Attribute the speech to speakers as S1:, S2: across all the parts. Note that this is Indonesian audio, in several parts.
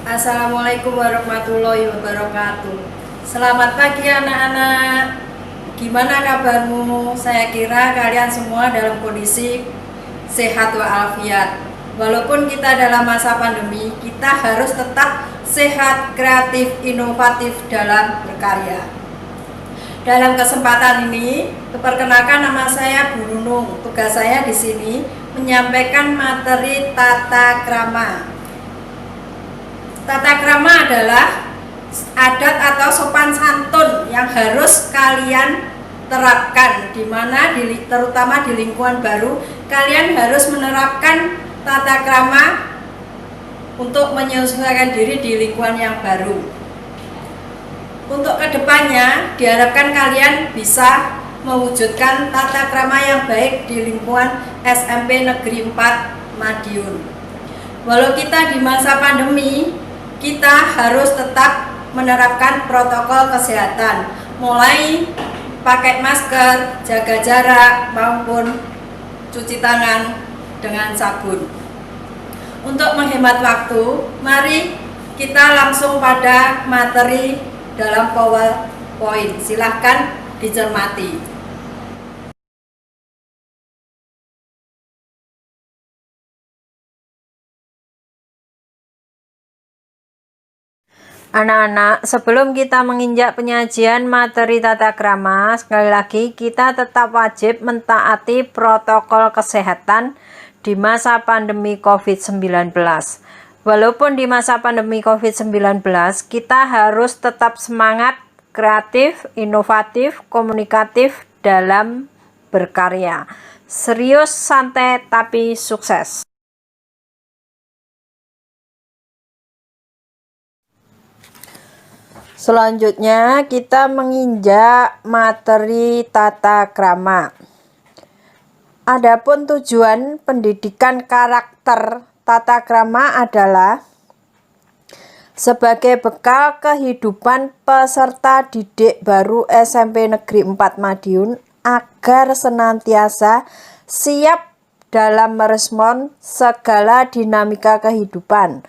S1: Assalamualaikum warahmatullahi wabarakatuh. Selamat pagi anak-anak. Gimana kabarmu? Saya kira kalian semua dalam kondisi sehat walafiat. Walaupun kita dalam masa pandemi, kita harus tetap sehat, kreatif, inovatif dalam berkarya. Dalam kesempatan ini, perkenalkan nama saya Bu Nunung. Tugas saya di sini menyampaikan materi tata krama. Tata krama adalah adat atau sopan santun yang harus kalian terapkan, terutama di lingkungan baru. Kalian harus menerapkan tata krama untuk menyesuaikan diri di lingkungan yang baru. Untuk kedepannya diharapkan kalian bisa mewujudkan tata krama yang baik di lingkungan SMP Negeri 4 Madiun. Walau kita di masa pandemi, kita harus tetap menerapkan protokol kesehatan, mulai pakai masker, jaga jarak, maupun cuci tangan dengan sabun. Untuk menghemat waktu, mari kita langsung pada materi dalam PowerPoint. Silahkan dicermati. Anak-anak, sebelum kita menginjak penyajian materi tata krama, sekali lagi kita tetap wajib mentaati protokol kesehatan di masa pandemi COVID-19. Walaupun di masa pandemi COVID-19, kita harus tetap semangat, kreatif, inovatif, komunikatif dalam berkarya. Serius, santai, tapi sukses. Selanjutnya kita menginjak materi tata krama. Adapun tujuan pendidikan karakter tata krama adalah sebagai bekal kehidupan peserta didik baru SMP Negeri 4 Madiun agar senantiasa siap dalam merespon segala dinamika kehidupan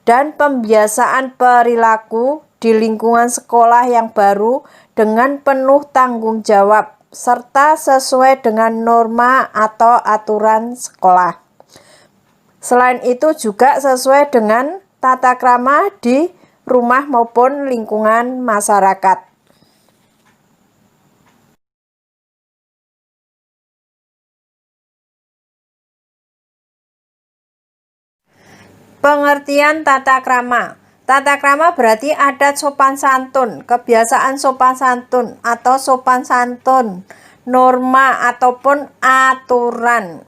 S1: dan pembiasaan perilaku di lingkungan sekolah yang baru dengan penuh tanggung jawab serta sesuai dengan norma atau aturan sekolah. Selain itu juga sesuai dengan tata krama di rumah maupun lingkungan masyarakat. Pengertian tata krama. Tata krama berarti adat sopan santun, kebiasaan sopan santun atau sopan santun, norma ataupun aturan.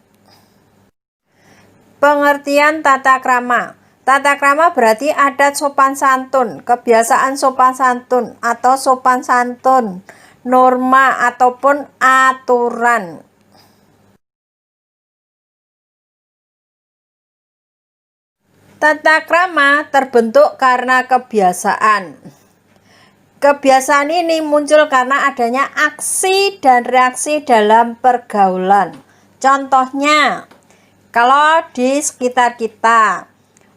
S1: Pengertian tata krama. Tata krama berarti adat sopan santun, kebiasaan sopan santun atau sopan santun, norma ataupun aturan. Tata krama terbentuk karena kebiasaan. Kebiasaan ini muncul karena adanya aksi dan reaksi dalam pergaulan. Contohnya, kalau di sekitar kita,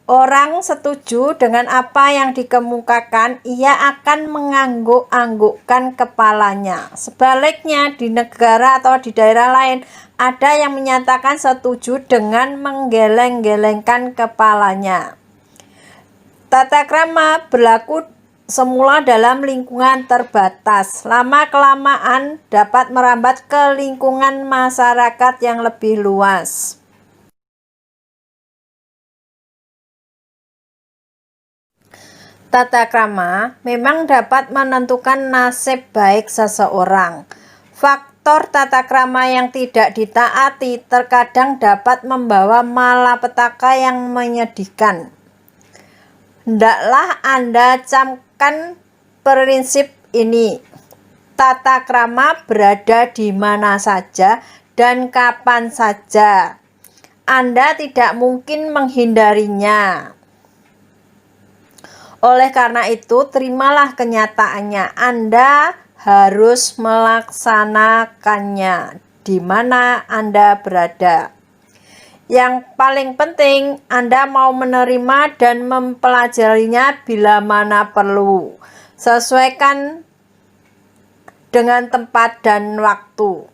S1: orang setuju dengan apa yang dikemukakan, ia akan mengangguk-anggukkan kepalanya. Sebaliknya, di negara atau di daerah lain, ada yang menyatakan setuju dengan menggeleng-gelengkan kepalanya. Tata krama berlaku semula dalam lingkungan terbatas. Lama-kelamaan dapat merambat ke lingkungan masyarakat yang lebih luas. Tata krama memang dapat menentukan nasib baik seseorang. Faktor tata krama yang tidak ditaati terkadang dapat membawa malapetaka yang menyedihkan. Hendaklah Anda camkan prinsip ini. Tata krama berada di mana saja dan kapan saja. Anda tidak mungkin menghindarinya. Oleh karena itu, terimalah kenyataannya. Anda harus melaksanakannya di mana Anda berada. Yang paling penting, Anda mau menerima dan mempelajarinya bila mana perlu. Sesuaikan dengan tempat dan waktu.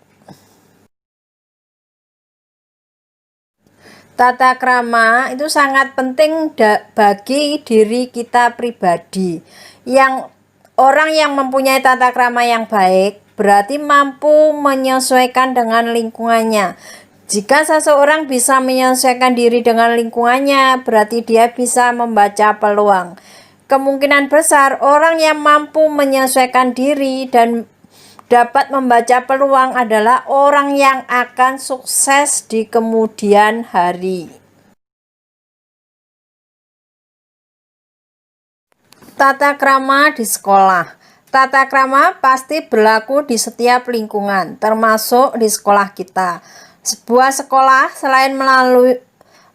S1: Tata krama itu sangat penting bagi diri kita pribadi. Orang yang mempunyai tata krama yang baik berarti mampu menyesuaikan dengan lingkungannya. Jika seseorang bisa menyesuaikan diri dengan lingkungannya, berarti dia bisa membaca peluang. Kemungkinan besar orang yang mampu menyesuaikan diri dan dapat membaca peluang adalah orang yang akan sukses di kemudian hari. Tata krama di sekolah. Tata krama pasti berlaku di setiap lingkungan, termasuk di sekolah kita. Sebuah sekolah selain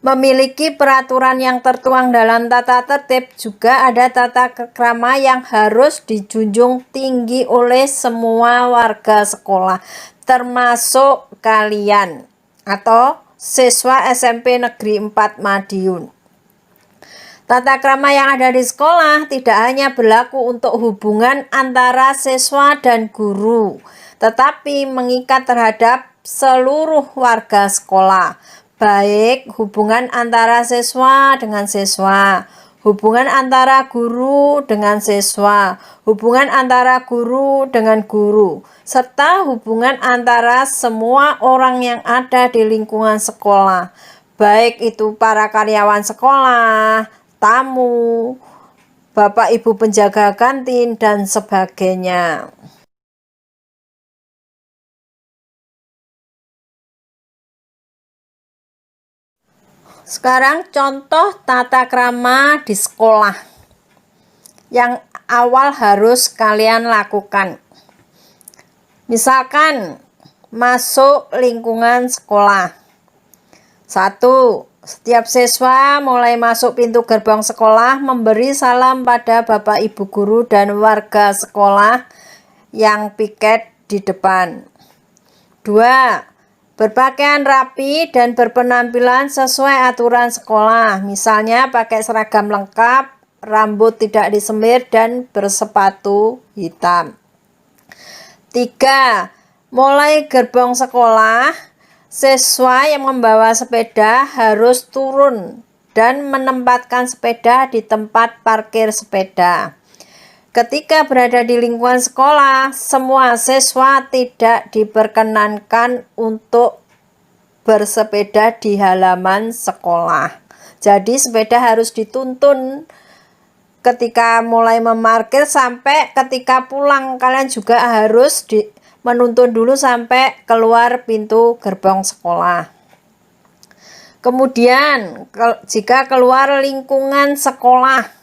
S1: memiliki peraturan yang tertuang dalam tata tertib, juga ada tata krama yang harus dijunjung tinggi oleh semua warga sekolah, termasuk kalian atau siswa SMP Negeri 4 Madiun. Tata krama yang ada di sekolah tidak hanya berlaku untuk hubungan antara siswa dan guru, tetapi mengikat terhadap seluruh warga sekolah. Baik hubungan antara siswa dengan siswa, hubungan antara guru dengan siswa, hubungan antara guru dengan guru, serta hubungan antara semua orang yang ada di lingkungan sekolah, baik itu para karyawan sekolah, tamu, bapak ibu penjaga kantin, dan sebagainya. Sekarang contoh tata krama di sekolah yang awal harus kalian lakukan. Misalkan masuk lingkungan sekolah. 1. Setiap siswa mulai masuk pintu gerbang sekolah memberi salam pada bapak ibu guru dan warga sekolah yang piket di depan. 2. Berpakaian rapi dan berpenampilan sesuai aturan sekolah, misalnya pakai seragam lengkap, rambut tidak disemir, dan bersepatu hitam. 3. Mulai gerbang sekolah, siswa yang membawa sepeda harus turun dan menempatkan sepeda di tempat parkir sepeda. Ketika berada di lingkungan sekolah, semua siswa tidak diperkenankan untuk bersepeda di halaman sekolah. Jadi sepeda harus dituntun ketika mulai memarkir sampai ketika pulang. Kalian juga harus menuntun dulu sampai keluar pintu gerbang sekolah. Kemudian jika keluar lingkungan sekolah,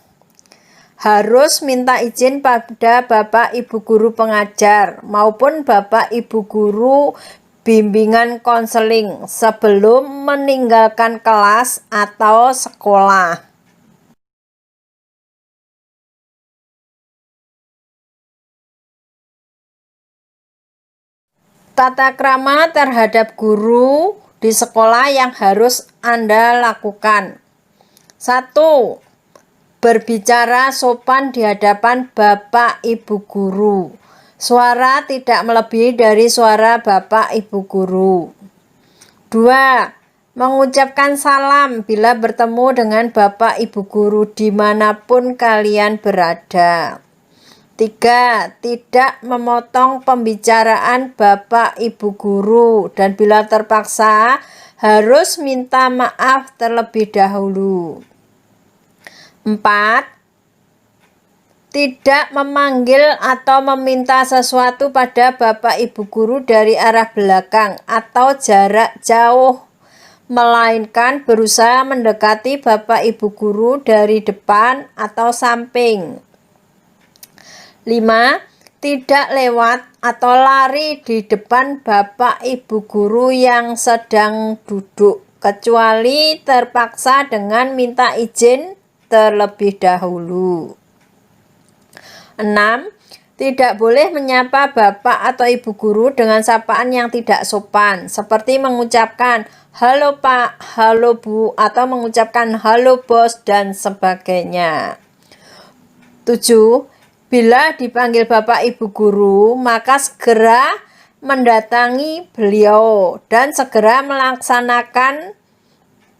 S1: harus minta izin pada bapak ibu guru pengajar maupun bapak ibu guru bimbingan konseling sebelum meninggalkan kelas atau sekolah. Tata krama terhadap guru di sekolah yang harus Anda lakukan. 1. Berbicara sopan di hadapan bapak ibu guru. Suara tidak melebihi dari suara bapak ibu guru. 2. Mengucapkan salam bila bertemu dengan bapak ibu guru dimanapun kalian berada. 3. Tidak memotong pembicaraan bapak ibu guru dan bila terpaksa harus minta maaf terlebih dahulu. 4. Tidak memanggil atau meminta sesuatu pada bapak ibu guru dari arah belakang atau jarak jauh, melainkan berusaha mendekati bapak ibu guru dari depan atau samping. 5. Tidak lewat atau lari di depan bapak ibu guru yang sedang duduk, kecuali terpaksa dengan minta izin terlebih dahulu. 6. Tidak boleh menyapa bapak atau ibu guru dengan sapaan yang tidak sopan, seperti mengucapkan halo pak, halo bu, atau mengucapkan halo bos, dan sebagainya. 7. Bila dipanggil bapak ibu guru, maka segera mendatangi beliau dan segera melaksanakan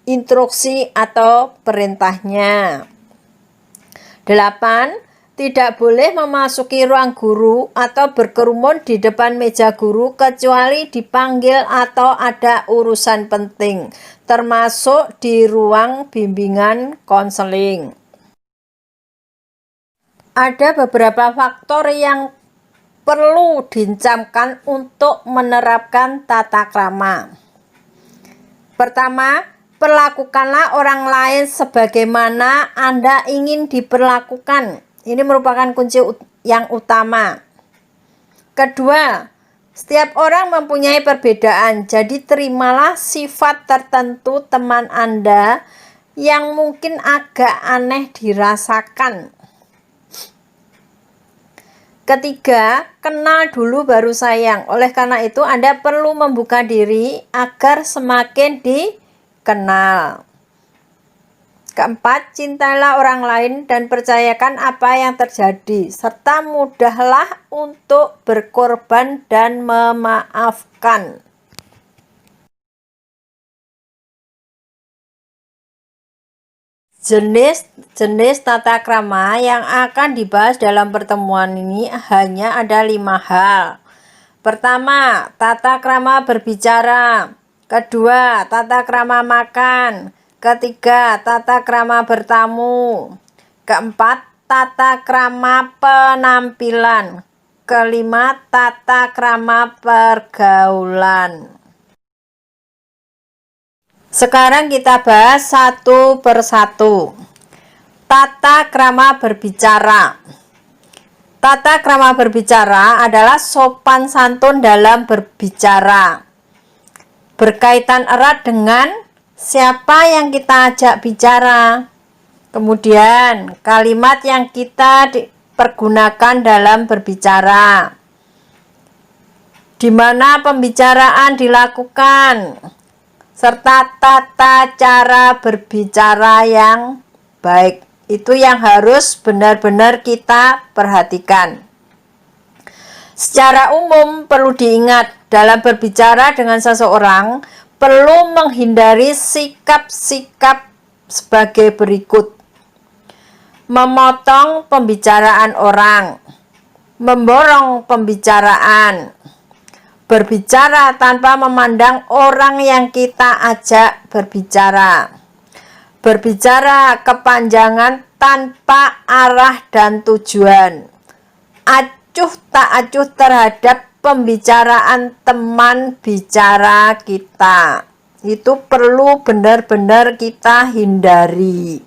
S1: instruksi atau perintahnya. 8. Tidak boleh memasuki ruang guru atau berkerumun di depan meja guru kecuali dipanggil atau ada urusan penting, termasuk di ruang bimbingan konseling. Ada beberapa faktor yang perlu dincamkan untuk menerapkan tata krama. Pertama, perlakukanlah orang lain sebagaimana Anda ingin diperlakukan. Ini merupakan kunci yang utama. Kedua, setiap orang mempunyai perbedaan, jadi terimalah sifat tertentu teman Anda yang mungkin agak aneh dirasakan. Ketiga, kenal dulu baru sayang. Oleh karena itu, Anda perlu membuka diri agar semakin dikenal. Keempat, cintailah orang lain dan percayakan apa yang terjadi, serta mudahlah untuk berkorban dan memaafkan. Jenis tata krama yang akan dibahas dalam pertemuan ini hanya ada 5 hal. Pertama, tata krama berbicara. Kedua, tata krama makan. Ketiga, tata krama bertamu. Keempat, tata krama penampilan. Kelima, tata krama pergaulan. Sekarang kita bahas satu persatu. Tata krama berbicara. Tata krama berbicara adalah sopan santun dalam berbicara. Berkaitan erat dengan siapa yang kita ajak bicara, kemudian kalimat yang kita pergunakan dalam berbicara, di mana pembicaraan dilakukan, serta tata cara berbicara yang baik. Itu yang harus benar-benar kita perhatikan. Secara umum perlu diingat, dalam berbicara dengan seseorang perlu menghindari sikap-sikap sebagai berikut: memotong pembicaraan orang, memborong pembicaraan, berbicara tanpa memandang orang yang kita ajak berbicara, berbicara kepanjangan tanpa arah dan tujuan, acuh tak acuh terhadap pembicaraan teman bicara kita. Itu perlu benar-benar kita hindari.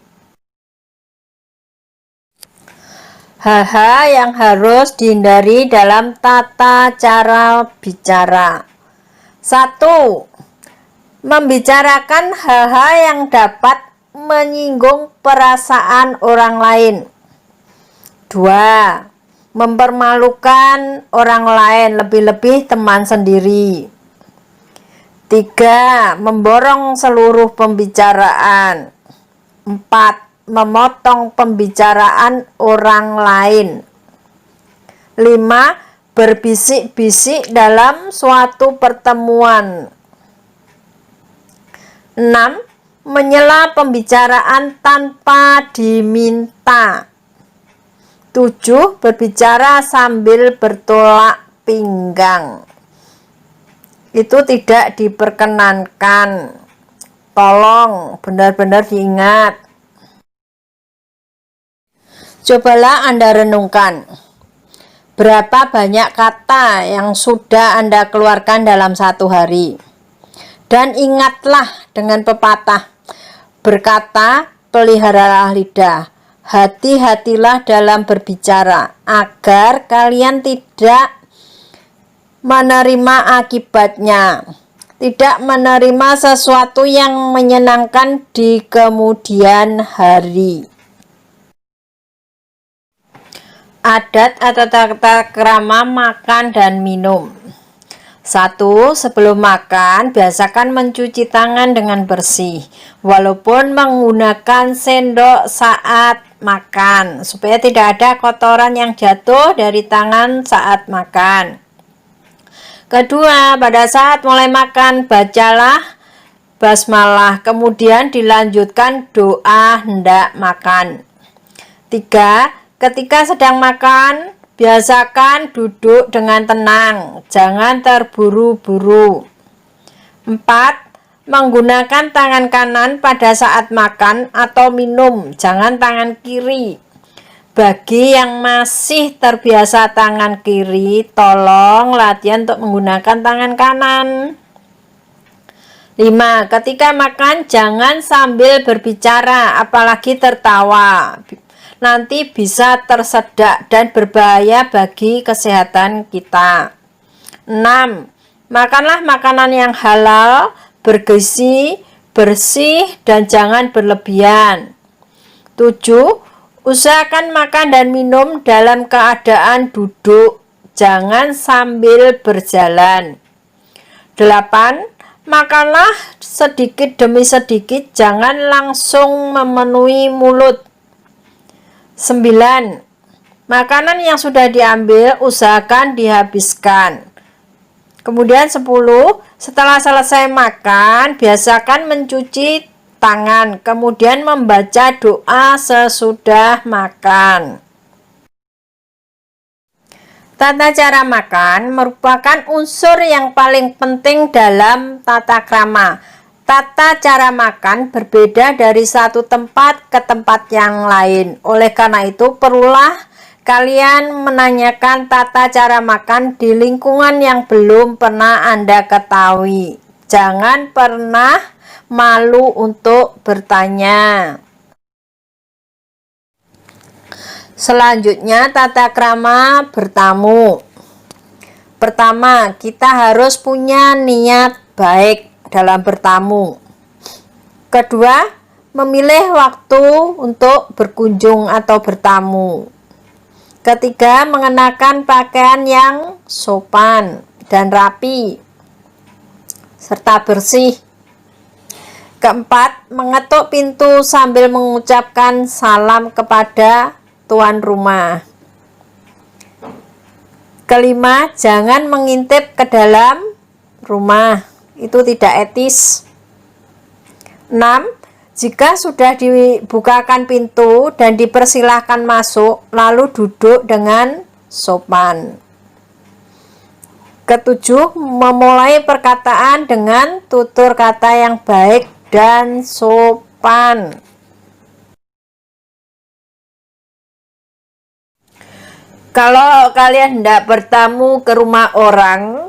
S1: Hal-hal yang harus dihindari dalam tata cara bicara. 1. Membicarakan hal-hal yang dapat menyinggung perasaan orang lain. 2. Mempermalukan orang lain, lebih-lebih teman sendiri. 3. Memborong seluruh pembicaraan. 4. Memotong pembicaraan orang lain. 5. Berbisik-bisik dalam suatu pertemuan. 6. Menyela pembicaraan tanpa diminta. 7. Berbicara sambil bertolak pinggang. Itu tidak diperkenankan. Tolong benar-benar diingat. Cobalah Anda renungkan, berapa banyak kata yang sudah Anda keluarkan dalam satu hari. Dan ingatlah dengan pepatah, berkata peliharalah lidah, hati-hatilah dalam berbicara, agar kalian tidak menerima akibatnya, tidak menerima sesuatu yang menyenangkan di kemudian hari. Adat atau tata krama makan dan minum. 1. Sebelum makan, biasakan mencuci tangan dengan bersih, walaupun menggunakan sendok saat makan, supaya tidak ada kotoran yang jatuh dari tangan saat makan. Kedua, pada saat mulai makan, bacalah basmalah, kemudian dilanjutkan doa hendak makan. 3. Ketika sedang makan, biasakan duduk dengan tenang, jangan terburu-buru. 4. Menggunakan tangan kanan pada saat makan atau minum, jangan tangan kiri. Bagi yang masih terbiasa tangan kiri, tolong latihan untuk menggunakan tangan kanan. 5. Ketika makan, jangan sambil berbicara, apalagi tertawa. Nanti bisa tersedak dan berbahaya bagi kesehatan kita. 6. Makanlah makanan yang halal, bergizi, bersih, dan jangan berlebihan. 7. Usahakan makan dan minum dalam keadaan duduk, jangan sambil berjalan. 8. Makanlah sedikit demi sedikit, jangan langsung memenuhi mulut. 9. Makanan yang sudah diambil usahakan dihabiskan. Kemudian 10. Setelah selesai makan, biasakan mencuci tangan, kemudian membaca doa sesudah makan. Tata cara makan merupakan unsur yang paling penting dalam tata krama. Tata cara makan berbeda dari satu tempat ke tempat yang lain. Oleh karena itu, perlulah kalian menanyakan tata cara makan di lingkungan yang belum pernah Anda ketahui. Jangan pernah malu untuk bertanya. Selanjutnya, tata krama bertamu. Pertama, kita harus punya niat baik dalam bertamu. Kedua, memilih waktu untuk berkunjung atau bertamu. Ketiga, mengenakan pakaian yang sopan dan rapi serta bersih. Keempat, mengetuk pintu sambil mengucapkan salam kepada tuan rumah. Kelima, jangan mengintip ke dalam rumah, itu tidak etis. 6. Jika sudah dibukakan pintu dan dipersilahkan masuk, lalu duduk dengan sopan. Ketujuh, memulai perkataan dengan tutur kata yang baik dan sopan. Kalau kalian hendak bertamu ke rumah orang,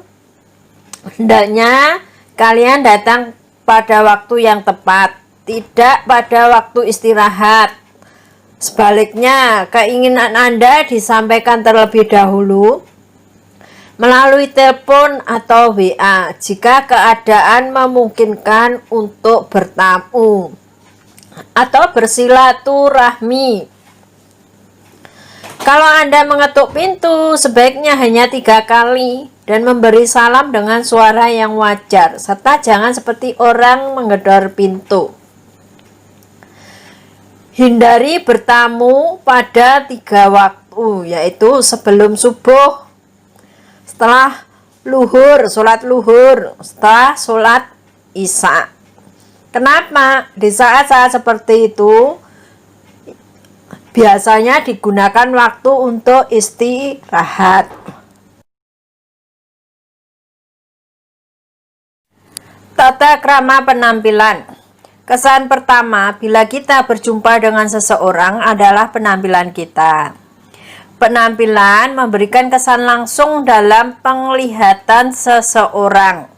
S1: hendaknya kalian datang pada waktu yang tepat, tidak pada waktu istirahat. Sebaliknya, keinginan Anda disampaikan terlebih dahulu melalui telepon atau WA jika keadaan memungkinkan untuk bertamu atau bersilaturahmi. Kalau Anda mengetuk pintu, sebaiknya hanya 3 kali dan memberi salam dengan suara yang wajar, serta jangan seperti orang menggedor pintu. Hindari bertamu pada 3 waktu, yaitu sebelum subuh, setelah luhur, sholat luhur, setelah sholat isya. Kenapa? Di saat-saat seperti itu biasanya digunakan waktu untuk istirahat. Tata krama penampilan. Kesan pertama bila kita berjumpa dengan seseorang adalah penampilan kita. Penampilan memberikan kesan langsung dalam penglihatan seseorang.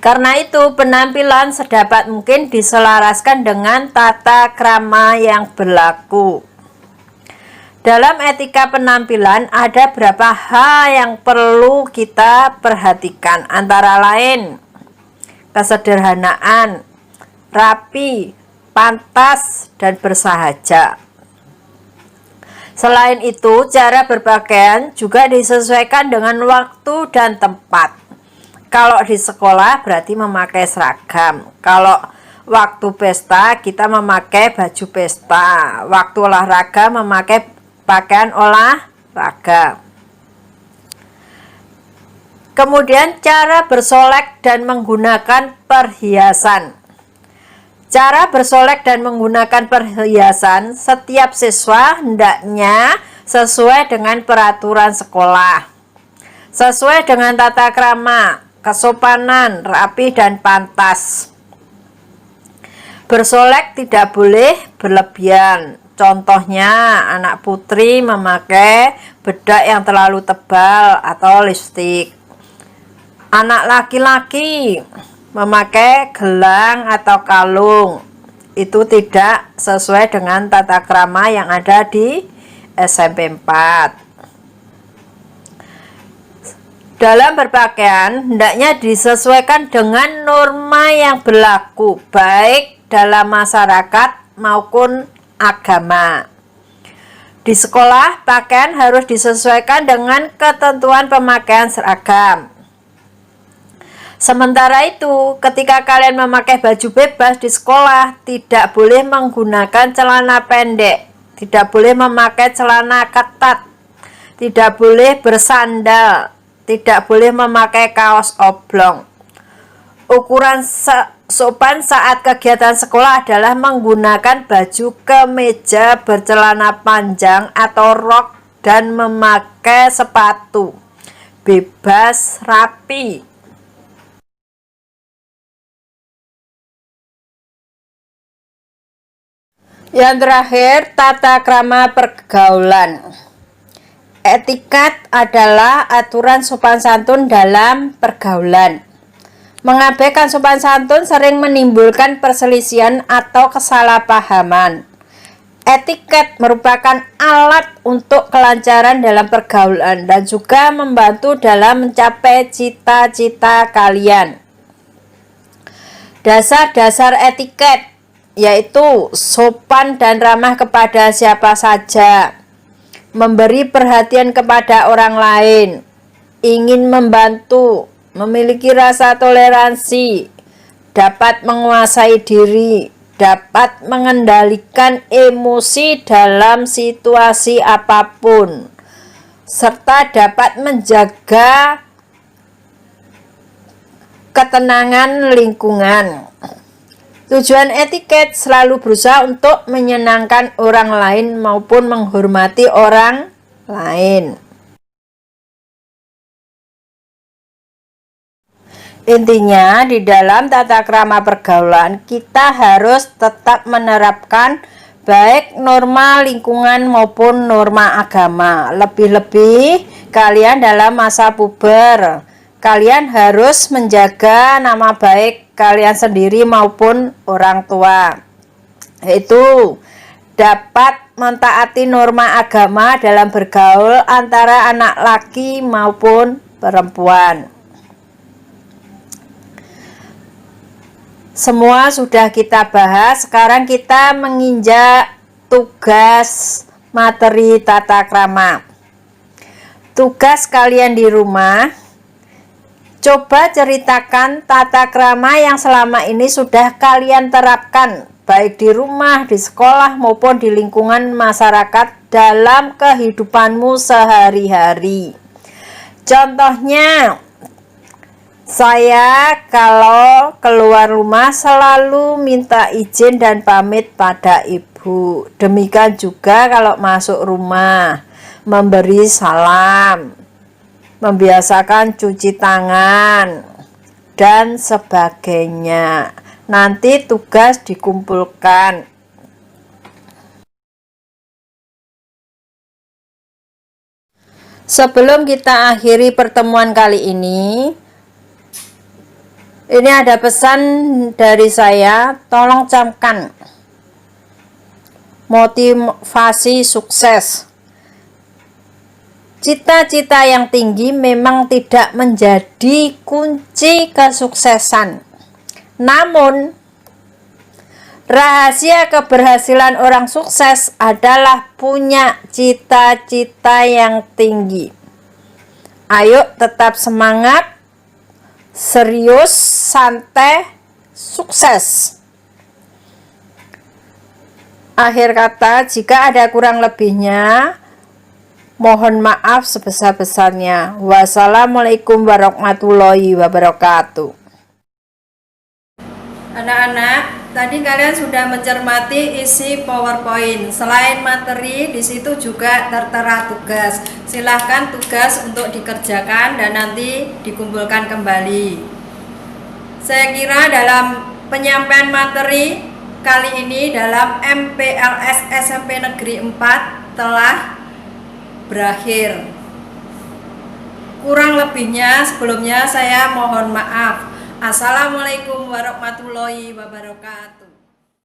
S1: Karena itu, penampilan sedapat mungkin diselaraskan dengan tata krama yang berlaku. Dalam etika penampilan, ada beberapa hal yang perlu kita perhatikan, antara lain kesederhanaan, rapi, pantas, dan bersahaja. Selain itu, cara berpakaian juga disesuaikan dengan waktu dan tempat. Kalau di sekolah berarti memakai seragam. Kalau waktu pesta kita memakai baju pesta. Waktu olahraga memakai pakaian olahraga. Kemudian cara bersolek dan menggunakan perhiasan. Cara bersolek dan menggunakan perhiasan setiap siswa hendaknya sesuai dengan peraturan sekolah, sesuai dengan tata krama, kesopanan, rapi dan pantas. Bersolek tidak boleh berlebihan. Contohnya, anak putri memakai bedak yang terlalu tebal atau lipstik. Anak laki-laki memakai gelang atau kalung. Itu tidak sesuai dengan tata krama yang ada di SMP 4. Dalam berpakaian, hendaknya disesuaikan dengan norma yang berlaku, baik dalam masyarakat maupun agama. Di sekolah, pakaian harus disesuaikan dengan ketentuan pemakaian seragam. Sementara itu, ketika kalian memakai baju bebas di sekolah, tidak boleh menggunakan celana pendek, tidak boleh memakai celana ketat, tidak boleh bersandal, tidak boleh memakai kaos oblong. Ukuran sopan saat kegiatan sekolah adalah menggunakan baju kemeja bercelana panjang atau rok dan memakai sepatu bebas rapi. Yang terakhir, tata krama pergaulan. Etiket adalah aturan sopan santun dalam pergaulan. Mengabaikan sopan santun sering menimbulkan perselisihan atau kesalahpahaman. Etiket merupakan alat untuk kelancaran dalam pergaulan dan juga membantu dalam mencapai cita-cita kalian. Dasar-dasar etiket yaitu sopan dan ramah kepada siapa saja, memberi perhatian kepada orang lain, ingin membantu, memiliki rasa toleransi, dapat menguasai diri, dapat mengendalikan emosi dalam situasi apapun, serta dapat menjaga ketenangan lingkungan. Tujuan etiket selalu berusaha untuk menyenangkan orang lain maupun menghormati orang lain. Intinya, di dalam tata krama pergaulan, kita harus tetap menerapkan baik norma lingkungan maupun norma agama. Lebih-lebih, kalian dalam masa puber, kalian harus menjaga nama baik kalian sendiri maupun orang tua, yaitu dapat mentaati norma agama dalam bergaul antara anak laki maupun perempuan. Semua sudah kita bahas, sekarang kita menginjak tugas materi tata krama. Tugas kalian di rumah, coba ceritakan tata krama yang selama ini sudah kalian terapkan, baik di rumah, di sekolah, maupun di lingkungan masyarakat dalam kehidupanmu sehari-hari. Contohnya, saya kalau keluar rumah selalu minta izin dan pamit pada ibu. Demikian juga kalau masuk rumah, memberi salam, membiasakan cuci tangan, dan sebagainya. Nanti tugas dikumpulkan. Sebelum kita akhiri pertemuan kali ini ada pesan dari saya, tolong camkan motivasi sukses. Cita-cita yang tinggi memang tidak menjadi kunci kesuksesan. Namun, Rahasia keberhasilan orang sukses adalah punya cita-cita yang tinggi. Ayo tetap semangat, serius, santai, sukses. Akhir kata, jika ada kurang lebihnya, mohon maaf sebesar-besarnya. Wassalamualaikum warahmatullahi wabarakatuh. Anak-anak, tadi kalian sudah mencermati isi PowerPoint. Selain materi, di situ juga tertera tugas. Silahkan tugas untuk dikerjakan dan nanti dikumpulkan kembali. Saya kira dalam penyampaian materi kali ini dalam MPLS SMP Negeri 4 telah berakhir. Kurang lebihnya sebelumnya saya mohon maaf. Assalamualaikum warahmatullahi wabarakatuh.